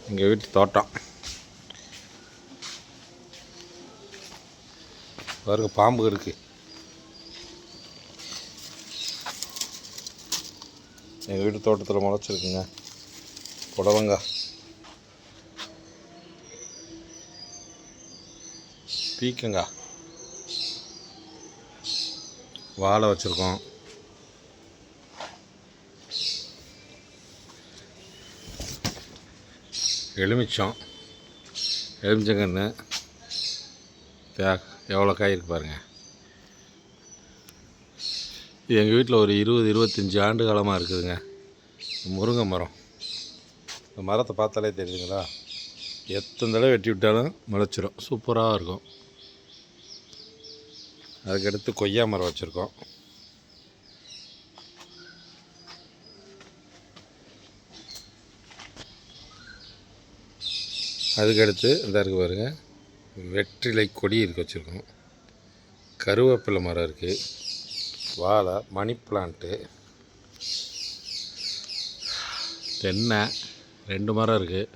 எங்கள் வீட்டு தோட்டம் பாருங்க, பாம்பு இருக்குது. எங்கள் வீட்டு தோட்டத்தில் முளைச்சிருக்குங்க புடலங்காய், பீக்கங்காய், வாழை வச்சுருக்கோம். எலுமிச்சங்கன்று எவ்வளோ காய் இருக்குது பாருங்கள். இது எங்கள் வீட்டில் ஒரு 20-25 ஆண்டு காலமாக இருக்குதுங்க. முருங்கை மரம், இந்த மரத்தை பார்த்தாலே தெரியுதுங்களா, எத்தனை தடவை வெட்டி விட்டாலும் முளைச்சிரும், சூப்பராக இருக்கும். அதுக்கடுத்து கொய்யா மரம் வச்சுருக்கோம். அதுக்கடுத்து இந்த இருக்குது பாருங்கள், வெற்றிலை கொடி இருக்குது வச்சுருக்கோம். கருவேப்பிலை மரம் இருக்குது, வாழை, மணி பிளான்ட்டு, தென்னை 2 மரம் இருக்குது.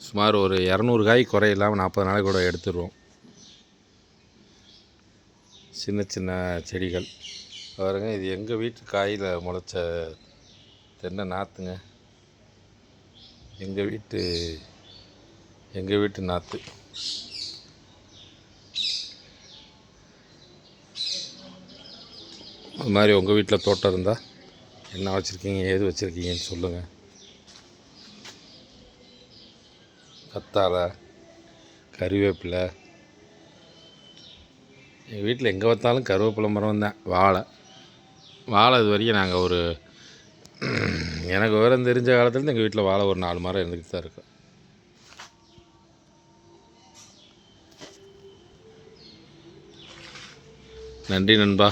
சுமார் ஒரு 200 காய் குறையில்லாமல் 40 நாளைக்கு கூட எடுத்துடுவோம். சின்ன சின்ன செடிகள் பாருங்க, இது எங்கள் வீட்டு காயில் முளைச்ச தென்னை நாற்றுங்க. எங்கள் வீட்டு நாற்று. அது மாதிரி உங்கள் வீட்டில் தோட்டம் இருந்தால் என்ன வச்சுருக்கீங்க, ஏது வச்சுருக்கீங்கன்னு சொல்லுங்கள். கத்தாழை, கறிவேப்பிலை, எங்கள் வீட்டில் எங்கே பார்த்தாலும் கருவேப்பிலை மரம் தான். வாழை இது வரைக்கும் நாங்கள் எனக்கு விவரம் தெரிஞ்ச காலத்துலேருந்து எங்கள் வீட்டில் வாழை ஒரு 4 மரம் இருந்துக்கிட்டு தான் இருக்கும். நன்றி நண்பா.